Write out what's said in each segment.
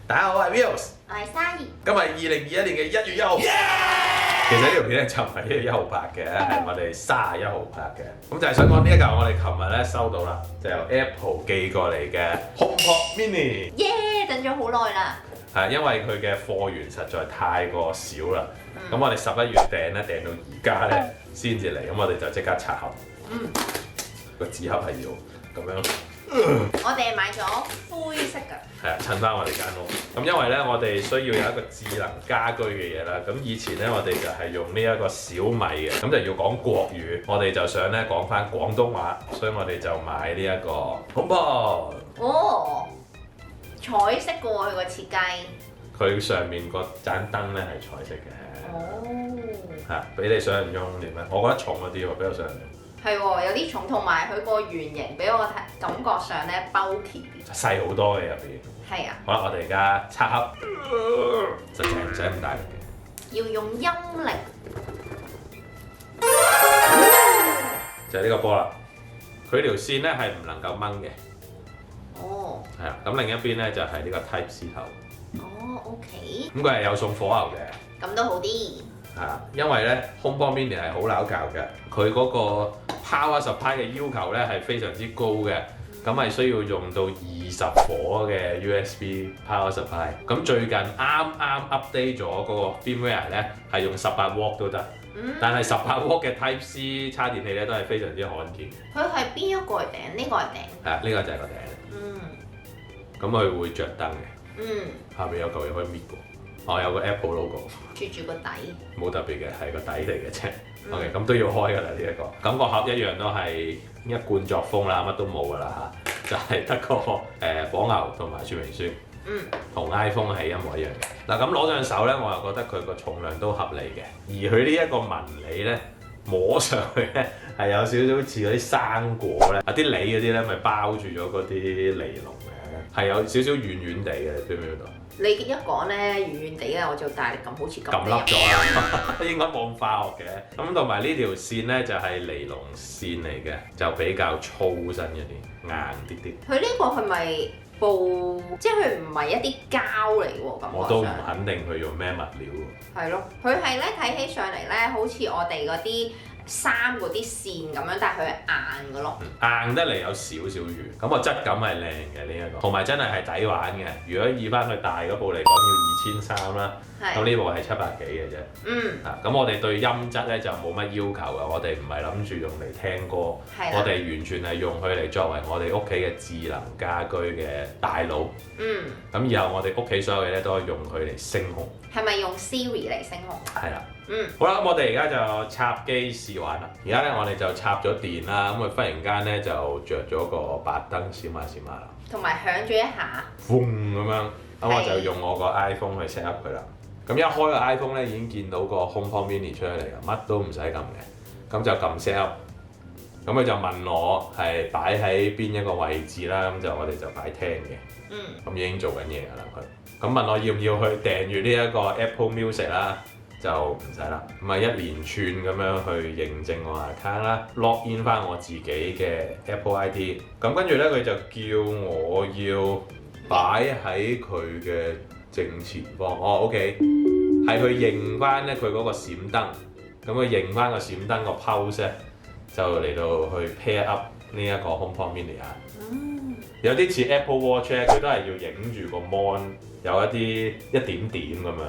大家好，我係 Wills，我係沙兒。今日係2021年嘅1月1號。其實呢條片咧就唔係1月1號拍嘅，係我哋31號拍嘅。咁就係想講呢一嚿，我哋琴日咧收到啦，就由 Apple 寄過嚟嘅 HomePod Mini。耶！等咗好耐啦。係因為佢嘅貨源實在太過少啦，咁我哋11月訂咧訂到而家咧先至嚟，咁我哋就即刻拆盒。個紙盒係要咁樣。我哋買咗灰色㗎。係啊，襯翻我哋間屋。咁因為咧，我哋需要有一個智能家居嘅嘢啦。咁以前咧，我哋就係用呢一個小米嘅，咁就要講國語。我哋就想咧講翻廣東話，所以我哋就買呢一個 HomePod。哦，彩色嘅喎佢個設計。佢上面個盞燈咧係彩色嘅。哦。係比你想象中點咧？我覺得重嗰啲喎，比我想象中。係喎，有啲重，同埋佢個圓形俾我睇感覺上咧 bulky 啲。細好多嘅入邊。係啊。好啦，我哋而家拆盒，實際唔使咁大力嘅。要用陰力。就係呢個波啦。佢條線咧係唔能夠掹嘅。哦。係啊，咁另一邊咧就係呢個 Type C 頭。哦，OK。咁佢係有送火牛嘅。咁都好啲。係啊，因為咧 HomePod Mini 係好撈教嘅，佢嗰個 Power Supply 嘅要求咧係非常之高嘅，咁係需要用到20火嘅 USB Power Supply。咁最近啱 update 咗嗰個 firmware 咧係用18W 都得，但係18W嘅 Type C 叉電器咧都係非常之罕見嘅。佢係邊一個係頂？呢個係頂。係啊，呢個就係個頂。咁佢會着燈嘅。下邊有嚿嘢可以搣嘅。有個 Apple logo， 住個底，冇特別嘅，係個底嚟嘅啫。OK， 咁都要開㗎啦呢一個。咁個盒一樣都係一貫作風啦，乜都冇㗎啦嚇，就係得個火牛同埋說明書，同 iPhone 係一模一樣嘅。嗱咁攞上手咧，我又覺得佢個重量都合理嘅，而佢呢一個紋理咧，摸上去咧係有少少似嗰啲生果咧，啲梨嗰啲咧咪包住咗嗰啲尼龍嘅，係有少少軟軟地嘅，你 feel 唔 feel 到？你一講咧軟軟地咧，我就大力咁，好似撳凹咗啦，應該冇咁化學嘅。咁同埋呢條線咧就係尼龍線嚟嘅，就比較粗身一啲，硬啲啲。佢呢個係咪布？即係佢唔係一啲膠嚟喎，咁我都唔肯定佢用咩物料喎。係咯，佢係咧睇起上嚟咧，好似我哋嗰啲衫嗰啲線咁樣，但係佢係硬嘅咯。硬得嚟有少少軟，咁個質感係靚嘅呢一個，同埋真係係抵玩嘅。如果以翻佢大嗰部嚟講，要2300啦，咁呢部係700幾嘅啫。咁我哋對音質咧就冇乜要求嘅，我哋唔係諗住用嚟聽歌，我哋完全係用佢嚟作為我哋屋企嘅智能家居嘅大腦。咁以後我哋屋企所有嘢咧都可以用佢嚟聲控。係咪用 Siri 嚟聲控？係啦。好啦，咁我哋而家就插機試玩啦。而家咧我哋就插咗電啦，咁佢忽然間咧就着咗個白燈閃下閃下啦，同埋響咗一下，嗡咁樣，咁我就用我個 iPhone 去 set up 佢啦。咁一開個 iPhone 咧已經見到個 HomePod Mini 出嚟㗎，乜都唔使撳嘅，咁就撳 set up。咁佢就問我係擺喺邊一個位置啦，咁就我哋就擺聽嘅。咁已經做緊嘢㗎啦佢。咁問我要唔要去訂閲呢一個 Apple Music 啦？就唔使啦，咁啊一連串咁樣去認證我 account 啦，log in 翻我自己嘅 Apple ID，咁跟住咧佢就叫我要擺喺佢嘅正前方，OK， 係佢認翻咧佢嗰個閃燈，咁佢認翻個閃燈個 pose 咧，就嚟到去 pair up 呢一個 HomePod Mini 啊，有啲似 Apple Watch 咧，佢都係要影住個 mon 有一點點咁樣。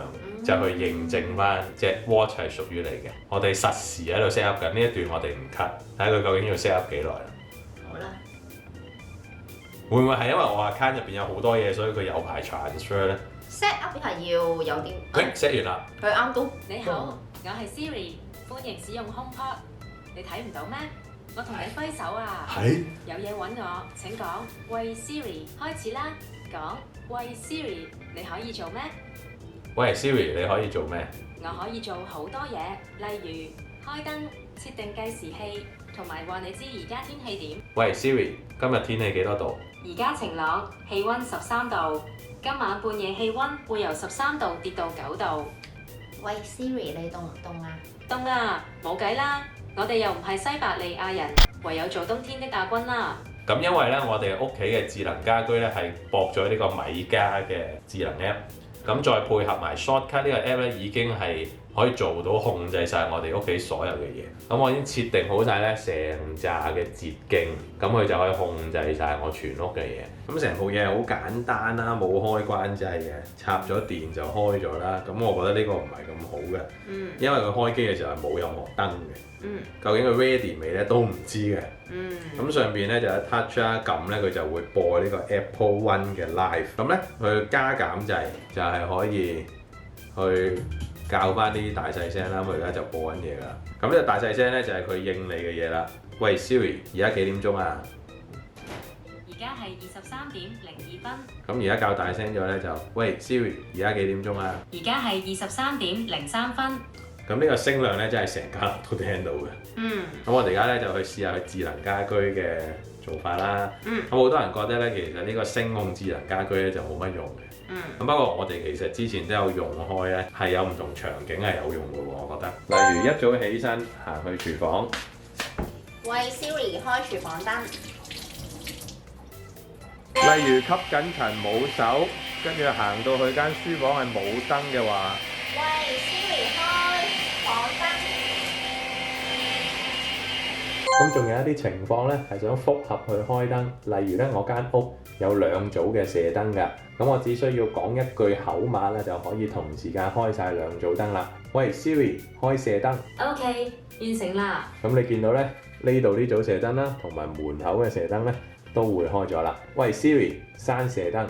就去認證翻隻 watch 係屬於你嘅。我哋實時喺度 set up 緊呢一段，我哋唔 cut，睇下佢究竟要 set up 幾耐啦。好啦。會唔會係因為我 account 入邊有好多嘢，所以佢有排 transfer 咧 ？set up 係要有啲。set 完啦。佢啱到。你好，我係 Siri，歡迎使用 HomePod。你睇唔到咩？我同你揮手啊。係。有嘢揾我？請講。喂 Siri，開始啦。講。喂 Siri，你可以做咩？喂 Siri，你可以做咩？我可以做好多嘢，例如開燈、設定計時器，同埋話你知而家天氣點。喂 Siri，今日天氣幾多度？而家晴朗，氣温13度。今晚半夜氣温會由13度跌到9度。喂 Siri，你凍唔凍啊？凍啊，冇計啦，我哋又唔係西伯利亞人，唯有做冬天的亞軍啦。咁因為咧，我哋屋企嘅智能家居咧係駁咗呢個米家嘅智能 app，咁再配合埋 Shortcut 呢個 app 咧，已經係可以做到控制晒我哋屋企所有嘅嘢。咁我已經設定好晒咧成扎嘅捷徑，咁佢就可以控制晒我全屋嘅嘢。咁成部嘢好簡單啦，冇開關掣嘅，插咗電就開咗啦。咁我覺得呢個唔係咁好嘅，因為佢開機嘅時候係冇任何燈嘅。究竟佢 ready 未咧都唔知嘅。咁上邊咧就有 touch 啦，撳咧佢就會播呢個 Apple One 嘅 Live。咁咧佢加減掣就係可以去校翻啲大細聲啦。咁而家就播緊嘢啦。咁呢個大細聲咧就係佢應你嘅嘢啦。喂 Siri， 而家幾點鐘啊？而家係23:02分。咁而家較大聲咗咧就，喂 Siri， 而家幾點鐘啊？而家係23:03分。咁呢個聲量咧真係成間屋都聽到嘅。咁我哋而家咧就去試下佢智能家居嘅做法啦。咁好多人覺得咧，其實呢個聲控智能家居咧就冇乜用嘅。咁不過我哋其實之前都有用開咧，係有唔同場景係有用嘅喎，我覺得。例如一早起身行去廚房，喂 Siri， 開廚房燈。例如吸緊塵冇手，跟住行到去間書房係冇燈嘅話，喂 Siri， 開房燈。咁仲有一啲情況咧係想複合去開燈，例如咧我間屋有2組嘅射燈㗎，咁我只需要講一句口碼咧就可以同時間開晒2組燈啦。喂 Siri， 開射燈。OK， 完成啦。咁你見到咧呢度呢組射燈啦，同埋門口嘅射燈咧都會開咗啦。喂 Siri， 閂射燈。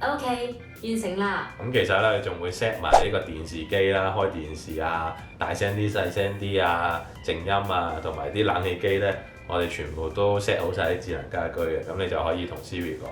OK， 完成啦。咁其實咧，佢仲會 set 埋呢個電視機啦，開電視啊，大聲啲、細聲啲啊，靜音啊，同埋啲冷氣機咧，我哋全部都 set 好晒啲智能家居嘅。咁你就可以同 Siri 講，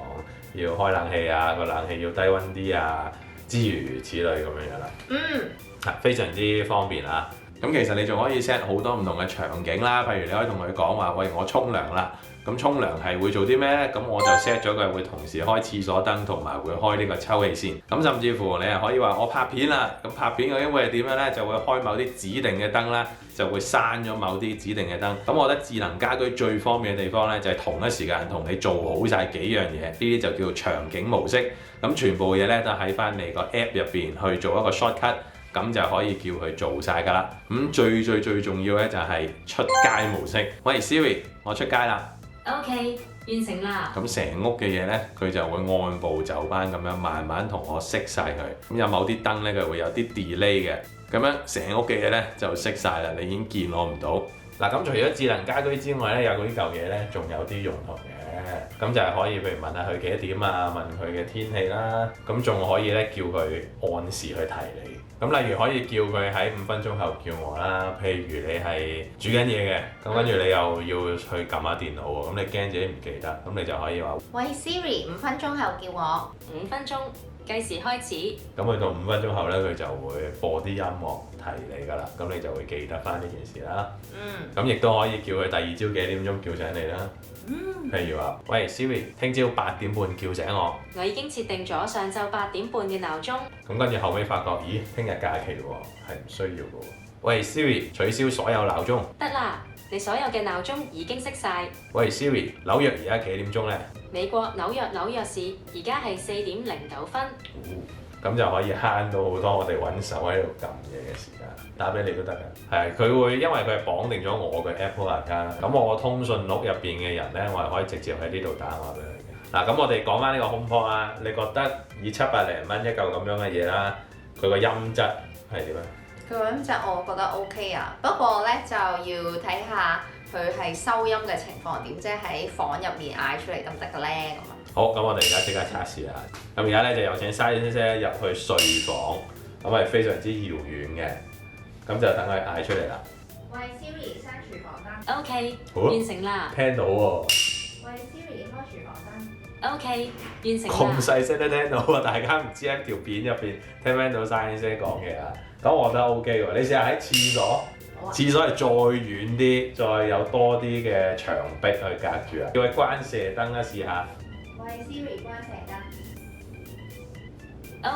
要開冷氣啊，個冷氣要低溫啲啊，諸如此類咁樣樣啦。非常之方便啊！咁其實你仲可以 set 好多唔同嘅場景啦，譬如你可以同佢講話，喂，我沖涼啦。咁沖涼係會做啲咩咧？咁我就 set 咗佢會同時開廁所燈同埋會開呢個抽氣扇。咁甚至乎你係可以話我拍片啦，咁拍片究竟會係點樣咧？就會開某啲指定嘅燈啦，就會閂咗某啲指定嘅燈。咁我覺得智能家居最方便嘅地方咧，就係同一時間同你做好晒幾樣嘢，呢啲就叫做場景模式。咁全部嘢咧都喺翻你個 app 入邊去做一個 shortcut，咁就可以叫佢做晒㗎啦。咁最重要咧就係出街模式。喂 Siri， 我出街啦。OK， 完成啦。咁成屋嘅嘢咧，佢就會按部就班咁樣慢慢同我熄晒佢。咁有某啲燈咧，佢會有啲 delay 嘅。咁樣成屋嘅嘢咧就熄晒啦，你已經見我唔到。嗱，咁除咗智能家居之外咧，有嗰啲舊嘢咧，仲有啲用途嘅。咁就係可以譬如問下佢幾多點啊，問佢嘅天氣啦。咁仲可以咧叫佢按時去提你。咁例如可以叫佢喺5分鐘後叫我啦。譬如你係煮緊嘢嘅，咁跟住你又要去撳下電腦喎，咁你驚自己唔記得，咁你就可以話：喂 Siri， 5分鐘後叫我。5分鐘計時開始。咁去到5分鐘後咧，佢就會播啲音樂提你㗎啦，咁你就會記得翻呢件事啦。咁亦都可以叫佢第二朝幾點鐘叫醒你啦。譬如話，喂 Siri， 聽朝8點半叫醒我。我已經設定咗上晝8點半嘅鬧鐘。咁跟住後尾發覺，咦，聽日假期喎，係唔需要嘅喎。喂 Siri， 取消所有鬧鐘。得啦，你所有嘅鬧鐘已經熄晒。喂 Siri， 紐約而家幾點鐘咧？美國紐約市而家係4點09分。咁就可以慳到好多我哋揾手喺度撳嘢嘅時間，打俾你都得㗎。係，佢會因為佢係綁定咗我嘅 Apple account，咁我個通訊錄入邊嘅人咧，我係可以直接喺呢度打電話俾佢嘅。嗱，咁我哋講翻呢個 HomePod 啦，你覺得以700零蚊一嚿咁樣嘅嘢啦，佢個音質係點啊？佢個音質我覺得 OK 啊，不過咧就要睇下佢係收音嘅情況點，即係喺房入面嗌出嚟得唔得嘅咧咁啊？好，咁我哋而家即刻測試下。咁而家咧就有請沙先生入去睡房，咁係非常之遙遠嘅，咁就等佢嗌出嚟啦。喂 Siri， 閂廚房燈。OK，完成啦。聽到喎。喂 Siri， 開廚房燈。OK，完成啦。咁細聲都聽到啊！大家唔知喺條片入邊聽唔聽到沙先生講嘢啊？咁我覺得 OK 喎。你試下喺廁所，廁所係再遠啲，再有多啲嘅牆壁去隔住啊！叫佢關射燈啦，試下。喂 Siri， 關射燈。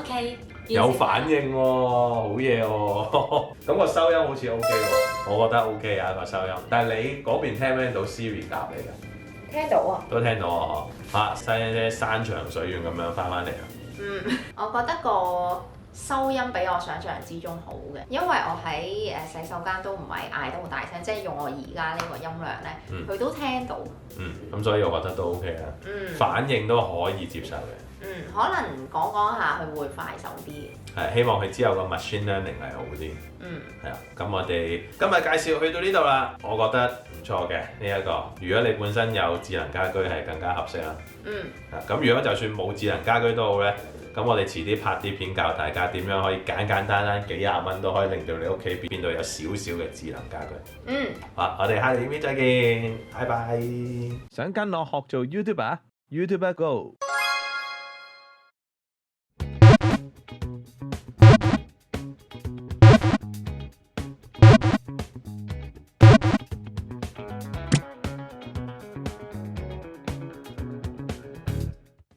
OK，有反應喎，好嘢喎！咁個收音好似 OK 喎，我覺得 OK 啊個收音。但係你嗰邊聽唔聽到 Siri 答你㗎？聽到啊。都聽到啊！嚇，西山長水遠咁樣翻嚟啊！我覺得個收音比我想象之中好嘅，因為我喺洗手間都唔係嗌得好大聲，即係用我而家呢個音量咧，佢都聽到。咁所以我覺得都 OK 啦。反應都可以接受嘅。可能講下佢會快手啲嘅。係，希望佢之後個 machine learning 係好啲。係啊，咁我哋今日介紹去到呢度啦，我覺得唔錯嘅呢一個。如果你本身有智能家居係更加合適啦。咁如果就算冇智能家居都好咧，咁我哋遲啲拍啲片教大家點樣可以簡單單幾廿蚊都可以令到你屋企變到有少少嘅智能家居。好，我哋下條片再見，拜拜。想跟我學做YouTuber？YouTuber Go！